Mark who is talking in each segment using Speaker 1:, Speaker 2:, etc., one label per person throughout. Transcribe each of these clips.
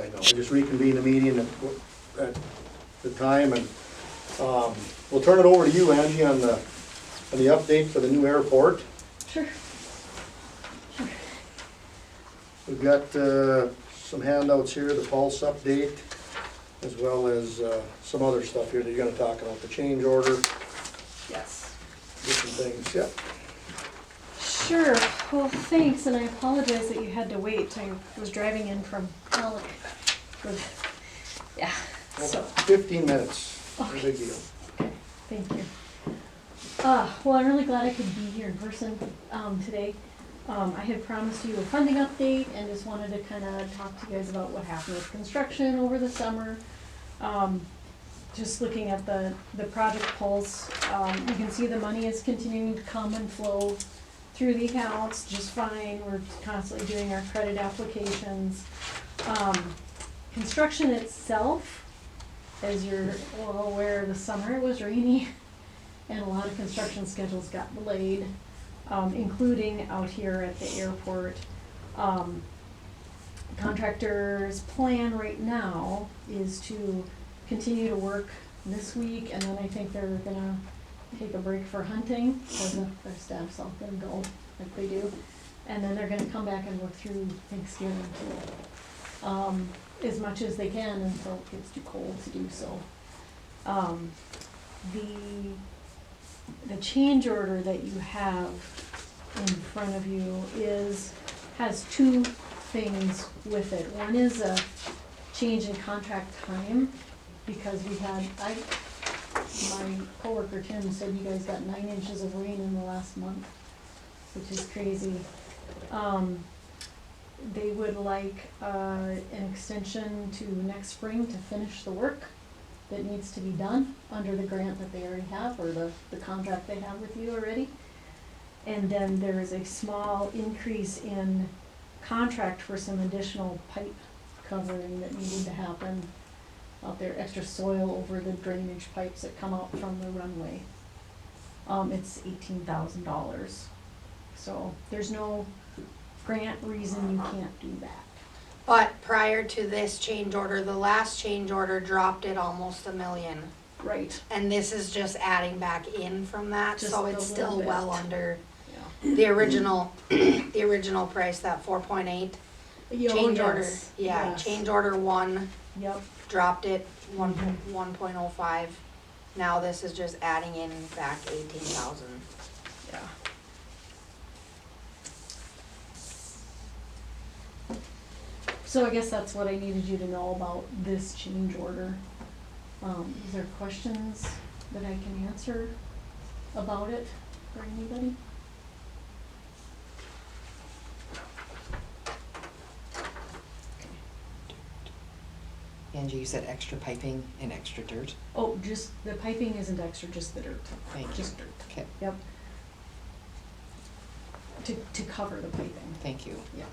Speaker 1: I know. We just reconvene the meeting at the time, and we'll turn it over to you, Angie, on the update for the new airport.
Speaker 2: Sure.
Speaker 1: We've got some handouts here, the pulse update, as well as some other stuff here that you're gonna talk about, the change order,
Speaker 2: Yes.
Speaker 1: different things, yep.
Speaker 2: Sure. Well, thanks, and I apologize that you had to wait. I was driving in from Bollig. Yeah, so.
Speaker 1: 15 minutes, no
Speaker 2: Okay.
Speaker 1: big deal.
Speaker 2: Okay, thank you. Well, I'm really glad I could be here in person today. I had promised you a funding update and just wanted to kind of talk to you guys about what happened with construction over the summer. Just looking at the project pulse, you can see the money is continuing to come and flow through the accounts just fine. We're constantly doing our credit applications. Construction itself, as you're well aware, this summer it was rainy and a lot of construction schedules got delayed, including out here at the airport. Contractor's plan right now is to continue to work this week, and then I think they're gonna take a break for hunting, because their staff's all gonna go like they do. And then they're gonna come back and work through Thanksgiving too, as much as they can until it gets too cold to do so. The change order that you have in front of you has two things with it. One is a change in contract time, because we had, my coworker Tim said you guys got 9 inches of rain in the last month, which is crazy. They would like an extension to next spring to finish the work that needs to be done under the grant that they already have, or the contract they have with you already. And then there is a small increase in contract for some additional pipe covering that needed to happen out there, extra soil over the drainage pipes that come out from the runway. It's $18,000. So there's no grant reason you can't do that.
Speaker 3: But prior to this change order, the last change order dropped it almost $1 million.
Speaker 2: Right.
Speaker 3: And this is just adding back in from that,
Speaker 2: Just
Speaker 3: so
Speaker 2: a
Speaker 3: it's
Speaker 2: little
Speaker 3: still
Speaker 2: bit.
Speaker 3: well under
Speaker 2: Yeah.
Speaker 3: the original price, that 4.8. Change order, yeah,
Speaker 2: Yes.
Speaker 3: change order 1
Speaker 2: Yep.
Speaker 3: dropped it 1.05. Now this is just adding in back 18,000.
Speaker 2: Yeah. So I guess that's what I needed you to know about this change order. Is there questions that I can answer about it for anybody?
Speaker 4: Angie, you said extra piping and extra dirt?
Speaker 2: Oh, just, the piping isn't extra, just the dirt.
Speaker 4: Thank you.
Speaker 2: Just dirt.
Speaker 4: Okay,
Speaker 2: Yep. To cover the piping,
Speaker 4: thank you.
Speaker 2: yes.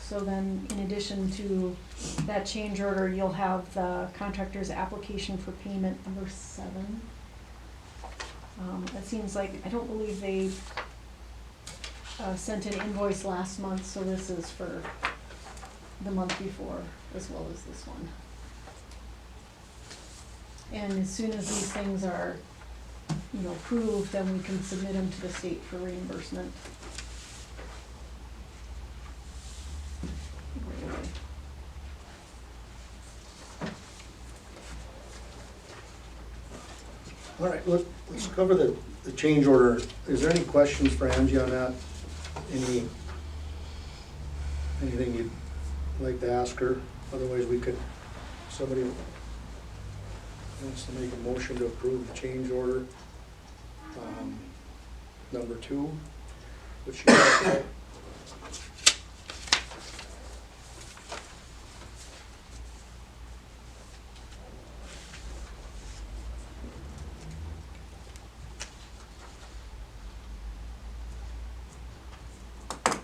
Speaker 2: So then, in addition to that change order, you'll have the contractor's application for payment number 7. It seems like, I don't believe they sent an invoice last month, so this is for the month before as well as this one. And as soon as these things are, approved, then we can submit them to the state for reimbursement. Right away.
Speaker 1: All right, let's cover the change order. Is there any questions for Angie on that? Anything you'd like to ask her? Otherwise, somebody wants to make a motion to approve the change order. Number 2, which you talked about.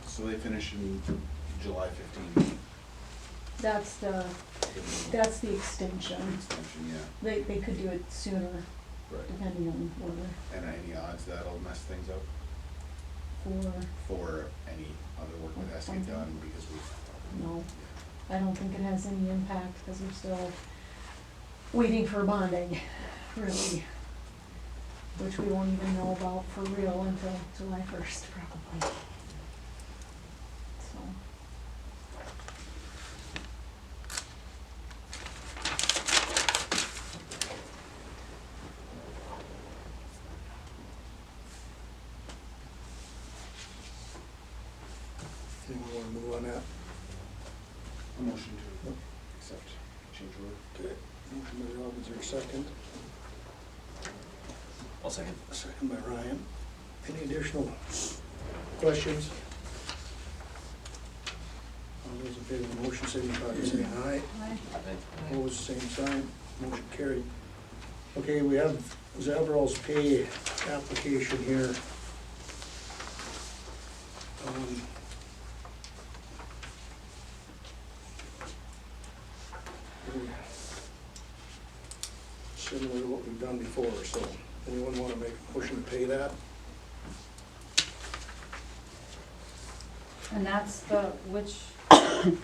Speaker 5: So they finish in July 15th.
Speaker 2: That's the extension.
Speaker 5: Extension, yeah.
Speaker 2: They could do it sooner.
Speaker 5: Right.
Speaker 2: depending on whether,
Speaker 5: And any odds that'll mess things up for any other work that has to get done because we.
Speaker 2: no, I don't think it has any impact, because we're still waiting for bonding, really, which we won't even know about for real until July 1st, probably. So.
Speaker 1: Anyone wanna move on that?
Speaker 5: A motion to accept change order.
Speaker 1: Okay, motion by Rob, is there a second?
Speaker 6: I'll second.
Speaker 1: A second by Ryan. Any additional questions? All those in favor of the motion, signify by saying aye. Opposed, same sign, motion carried. Okay, we have Zavral's pay application here. Similar to what we've done before, so anyone want to make a motion to pay that?
Speaker 7: And that's the, which, hold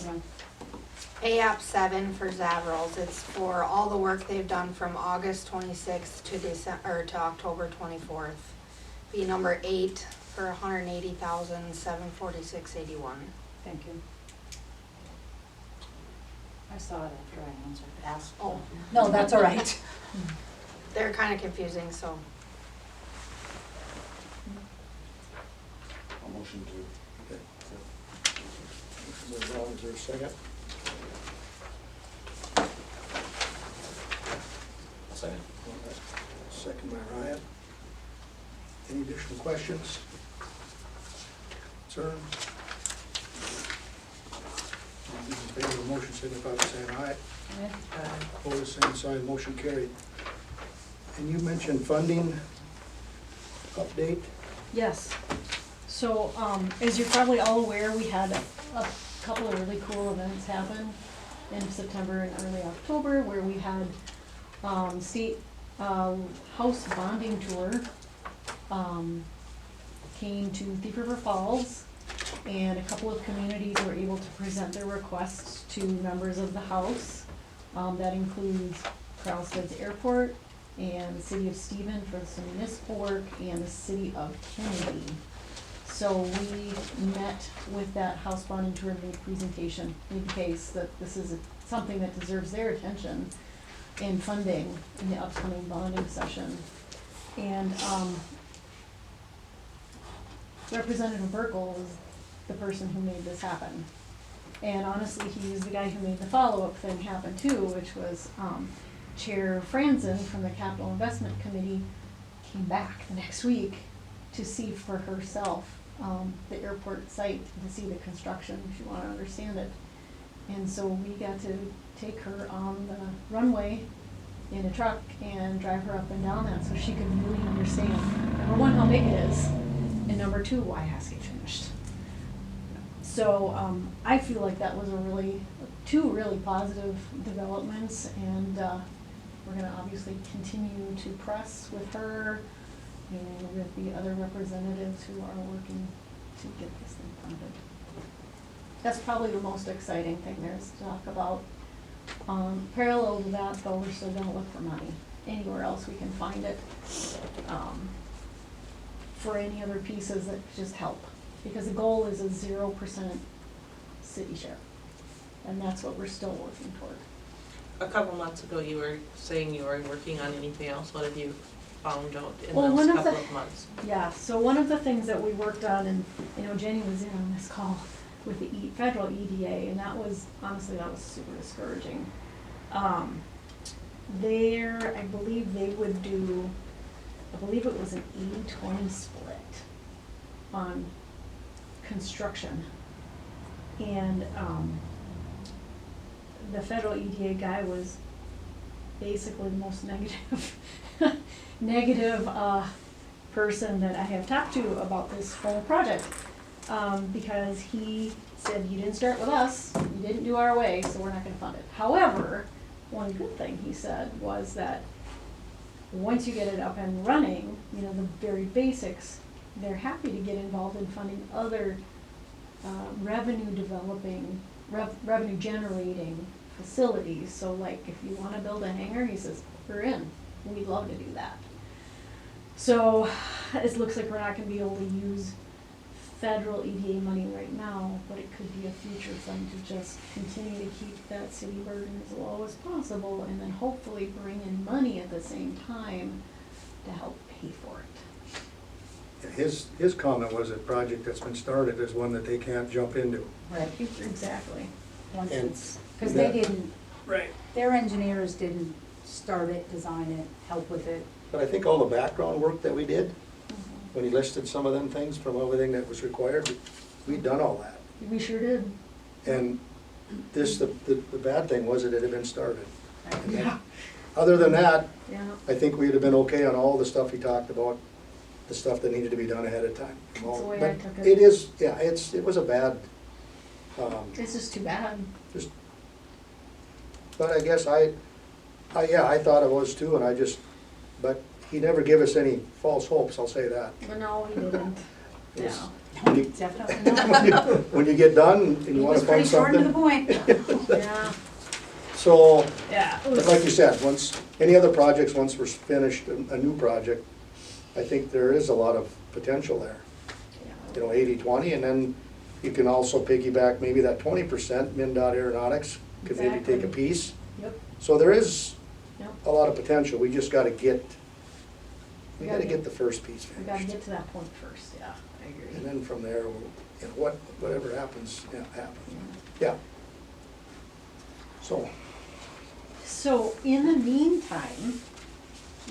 Speaker 7: on.
Speaker 3: Pay app 7 for Zavrals, it's for all the work they've done from August 26th to to October 24th. Be number 8 for $180,746.81.
Speaker 7: Thank you. I saw it after I asked.
Speaker 3: Oh.
Speaker 7: No, that's all right.
Speaker 3: They're kind of confusing, so.
Speaker 5: A motion to.
Speaker 1: Okay. Motion by Rob, is there a second?
Speaker 6: I'll second.
Speaker 1: Second by Ryan. Any additional questions? Concerns? All those in favor of the motion, signify by saying aye. Opposed, same sign, motion carried. And you mentioned funding update?
Speaker 2: Yes. So, as you're probably all aware, we had a couple of really cool events happen in September and early October, where we had state house bonding tour came to Thief River Falls, and a couple of communities were able to present their requests to members of the House. That includes Karlstad's Airport and the City of Stephen for some municipal work, and the City of Kennedy. So we met with that house bonding tour, made a presentation, made the case that this is something that deserves their attention in funding in the upcoming bonding session. And Representative Burkle is the person who made this happen. And honestly, he was the guy who made the follow-up thing happen too, which was Chair Franzen from the Capital Investment Committee came back the next week to see for herself the airport site, to see the construction, if you want to understand it. And so we got to take her on the runway in a truck and drive her up and down that so she could really understand, number one, how big it is, and number two, why it has to get finished. So I feel like that was two really positive developments, and we're gonna obviously continue to press with her and with the other representatives who are working to get this thing funded. That's probably the most exciting thing there is to talk about. Parallel to that, though, we're still gonna look for money anywhere else we can find it, for any other pieces that just help. Because the goal is a 0% city share, and that's what we're still working toward.
Speaker 8: A couple months ago, you were saying you were working on anything else. What have you found out in
Speaker 2: Well,
Speaker 8: those couple of months?
Speaker 2: Yeah, so one of the things that we worked on, and Jenny was in on this call with the federal EDA, and that was, honestly, that was super discouraging. I believe they would do, I believe it was an 80-20 split on construction. And the federal EDA guy was basically the most negative person that I have talked to about this whole project. because he said, you didn't start with us, you didn't do our way, so we're not gonna fund it. However, one good thing he said was that once you get it up and running, you know, the very basics, they're happy to get involved in funding other revenue generating facilities. So like if you wanna build a hangar, he says, we're in, we'd love to do that. So it looks like we're not gonna be able to use federal EDA money right now, but it could be a future fund to just continue to keep that city burden as low as possible and then hopefully bring in money at the same time to help pay for it.
Speaker 1: His comment was a project that's been started is one that they can't jump into.
Speaker 7: Right,
Speaker 2: Exactly.
Speaker 7: once
Speaker 1: And
Speaker 7: it's, because they
Speaker 1: that-
Speaker 7: didn't,
Speaker 1: Right.
Speaker 7: their engineers didn't start it, design it, help with it.
Speaker 1: But I think all the background work that we did, when he listed some of them things from everything that was required, we'd done all that.
Speaker 2: We sure did.
Speaker 1: And this, the bad thing was that it had been started.
Speaker 7: Right.
Speaker 1: And then, other than that,
Speaker 2: Yeah.
Speaker 1: I think we'd have been okay on all the stuff he talked about, the stuff that needed to be done ahead of time.
Speaker 2: That's the way I
Speaker 1: But
Speaker 2: took it.
Speaker 1: it is, yeah, it was a bad,
Speaker 2: It's just too bad.
Speaker 1: just, but I guess I thought it was too, and but he never gave us any false hopes, I'll say that.
Speaker 2: But no, he didn't.
Speaker 1: It was-
Speaker 2: Yeah.
Speaker 1: When you-
Speaker 7: Definitely not.
Speaker 1: when you get done and
Speaker 7: He
Speaker 1: you
Speaker 7: was
Speaker 1: wanna
Speaker 7: pretty
Speaker 1: fund
Speaker 7: short and to the
Speaker 1: something.
Speaker 7: point.
Speaker 2: Yeah.
Speaker 1: So,
Speaker 2: Yeah. it
Speaker 1: but
Speaker 2: was-
Speaker 1: like you said, any other projects, once we're finished, a new project, I think there is a lot of potential there.
Speaker 2: Yeah.
Speaker 1: You know, 80-20, and then you can also piggyback maybe that 20%, MnDOT Aeronautics could maybe take a
Speaker 2: Exactly.
Speaker 1: piece.
Speaker 2: Yep.
Speaker 1: So there is
Speaker 2: Yep.
Speaker 1: a lot of potential, we just gotta get,
Speaker 2: We
Speaker 1: we
Speaker 2: gotta
Speaker 1: gotta
Speaker 2: get-
Speaker 1: get the first piece
Speaker 2: We gotta
Speaker 1: finished.
Speaker 2: get to that point first, yeah, I agree.
Speaker 1: And then from there, you know, whatever happens, yeah, happens.
Speaker 2: Yeah.
Speaker 1: Yeah. So,
Speaker 2: So in the meantime,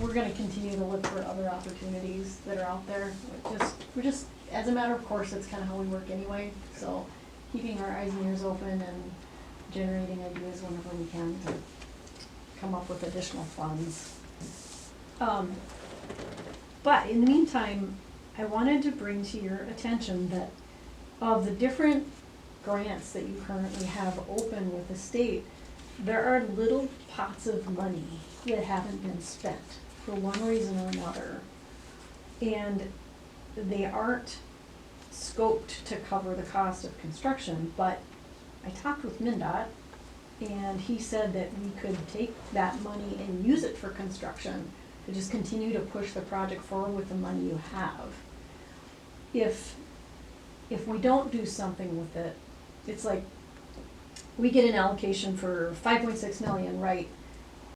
Speaker 2: we're gonna continue to look for other opportunities that are out there. We're just, as a matter of course, that's kinda how we work anyway, so keeping our eyes and ears open and generating ideas whenever we can to come up with additional funds. But in the meantime, I wanted to bring to your attention that of the different grants that you currently have open with the state, there are little pots of money that haven't been spent for one reason or another. And they aren't scoped to cover the cost of construction, but I talked with MnDOT and he said that we could take that money and use it for construction to just continue to push the project forward with the money you have. If we don't do something with it, it's like we get an allocation for 5.6 million, right?